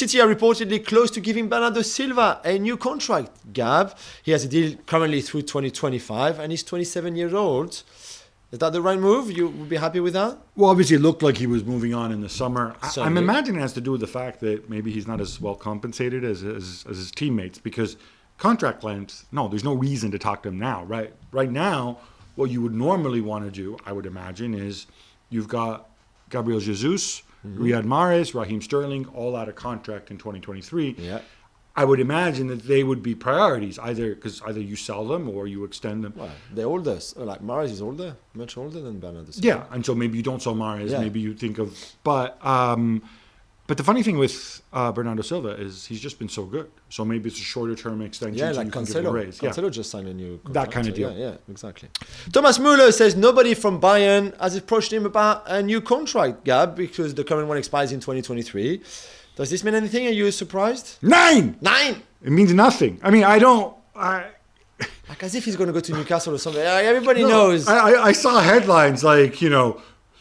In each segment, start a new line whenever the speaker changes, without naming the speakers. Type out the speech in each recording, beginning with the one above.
City are reportedly close to giving Bernardo Silva a new contract. Gab, he has a deal currently through 2025 and he's 27 years old. Is that the right move? You would be happy with that?
Well, obviously it looked like he was moving on in the summer.
Certainly.
I'm imagining it has to do with the fact that maybe he's not as well compensated as his teammates, because contract length, no, there's no reason to talk to him now, right? Right now, what you would normally want to do, I would imagine, is you've got Gabriel Jesus, Riyad Mahrez, Raheem Sterling, all out of contract in 2023.
Yeah.
I would imagine that they would be priorities, because either you sell them or you extend them.
Well, they're older. Like Mahrez is older, much older than Bernardo Silva.
Yeah, and so maybe you don't sell Mahrez. Yeah. Maybe you think of, but the funny thing with Bernardo Silva is he's just been so good. So maybe it's a shorter term extension.
Yeah,
so
like
you can give him a raise.
Cancelo just signed a new contract.
That kind of deal.
Yeah, exactly. Thomas Muller says nobody from Bayern has approached him about a new contract, Gab, because the current one expires in 2023. Does this mean anything? Are you surprised?
Nine! It means nothing. I mean,
like as if he's going to go to Newcastle or something. Everybody knows.
I saw headlines like,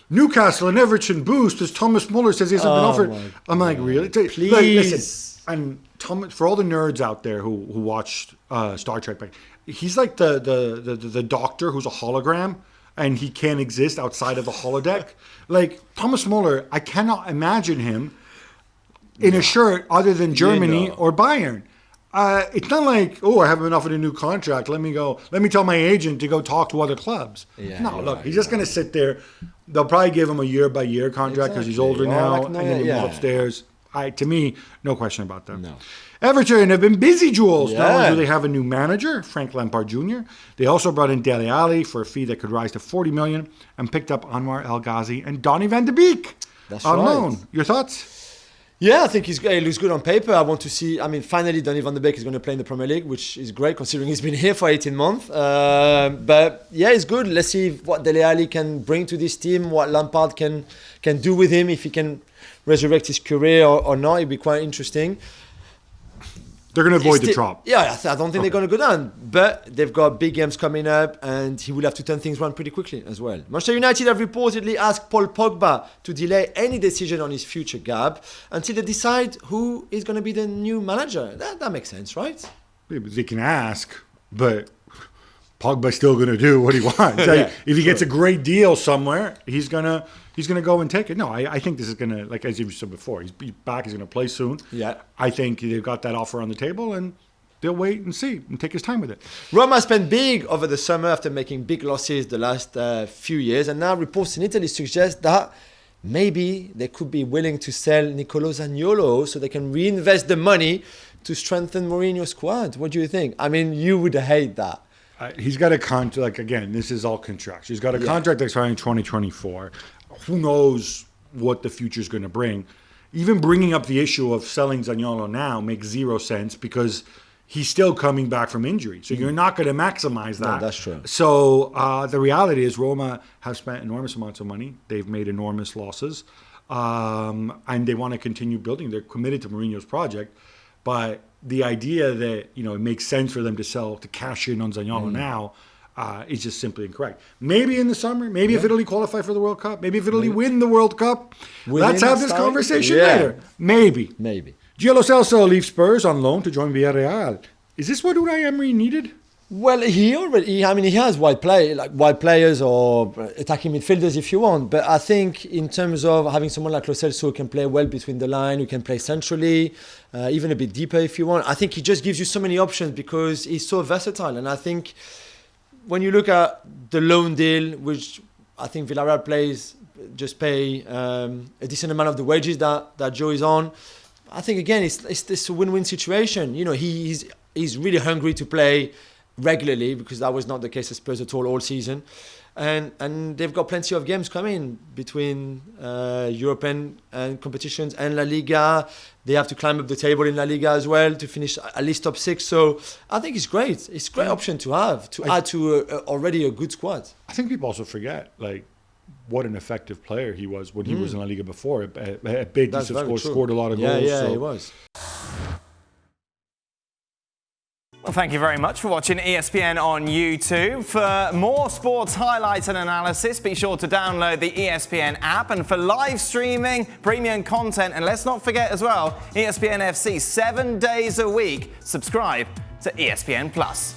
Newcastle and Everton boost as Thomas Muller says he hasn't been offered. I'm like, really?
Please.
Like, listen, and Thomas, for all the nerds out there who watched Star Trek, he's like the doctor who's a hologram and he can't exist outside of the holodeck. Like Thomas Muller, I cannot imagine him in a shirt other than Germany or Bayern. It's not like, I haven't been offered a new contract. Let me tell my agent to go talk to other clubs. He's just going to sit there. They'll probably give him a year-by-year contract because he's older now, and then he moves upstairs. To me, no question about that.
No.
Everton have been busy, Jules. Not only do they have a new manager, Frank Lampard Jr., they also brought in Dele Alli for a fee that could rise to $40 million and picked up Anwar El Ghazi and Donny van de Beek on loan. Your thoughts?
Yeah, I think he looks good on paper. I want to see, finally Donny van de Beek is going to play in the Premier League, which is great considering he's been here for 18 months. But yeah, it's good. Let's see what Dele Alli can bring to this team, what Lampard can do with him, if he can resurrect his career or not. It'd be quite interesting.
They're going to avoid the drop.
Yeah, I don't think they're going to go down. But they've got big games coming up and he will have to turn things around pretty quickly as well. Manchester United have reportedly asked Paul Pogba to delay any decision on his future, Gab, until they decide who is going to be the new manager. That makes sense, right?
They can ask, but Pogba's still going to do what he wants. If he gets a great deal somewhere, he's going to go and take it. No, I think this is going to, like as you said before, he's back. He's going to play soon. Yeah. I think they've got that offer on the table and they'll wait and see and take his time with it.
Roma spent big over the summer after making big losses the last few years. And now reports in Italy suggest that maybe they could be willing to sell Nicolo Zaniolo so they can reinvest the money to strengthen Mourinho's squad. What do you think? You would hate that.
He's got a contract, again, this is all contracts. He's got a contract that's expiring in 2024. Who knows what the future is going to bring. Even bringing up the issue of selling Zaniolo now makes zero sense because he's still coming back from injury. So you're not going to maximize that.
No, that's true.
So the reality is Roma have spent enormous amounts of money. They've made enormous losses. And they want to continue building. They're committed to Mourinho's project. But the idea that it makes sense for them to cash in on Zaniolo now is just simply incorrect. Maybe in the summer, maybe if Italy qualify for the World Cup, maybe if Italy win the World Cup, let's have this conversation later. Maybe. Gio Lo Celso leaves Spurs on loan to join Villarreal. Is this what Unai Emery needed?
Well, he has wide players or attacking midfielders if you want. But I think in terms of having someone like Lo Celso who can play well between the line, who can play centrally, even a bit deeper if you want, I think he just gives you so many options because he's so versatile. And I think when you look at the loan deal, which I think Villarreal pay a decent amount of the wages that Joe is on, I think again it's a win-win situation. He's really hungry to play regularly because that was not the case at Spurs at all season, and they've got plenty of games coming between European and competitions and La Liga. They have to climb up the table in La Liga as well to finish at least top 6. So I think it's great. It's a great option to have to add to already a good squad.
I think people also forget what an effective player he was when he was in La Liga before. At Betis, of course, scored a lot of goals.
Yeah, he was.
Well, thank you very much for watching ESPN on YouTube. For more sports highlights and analysis, be sure to download the ESPN app. And for live streaming, premium content, and let's not forget as well, ESPN FC 7 days a week. Subscribe to ESPN Plus.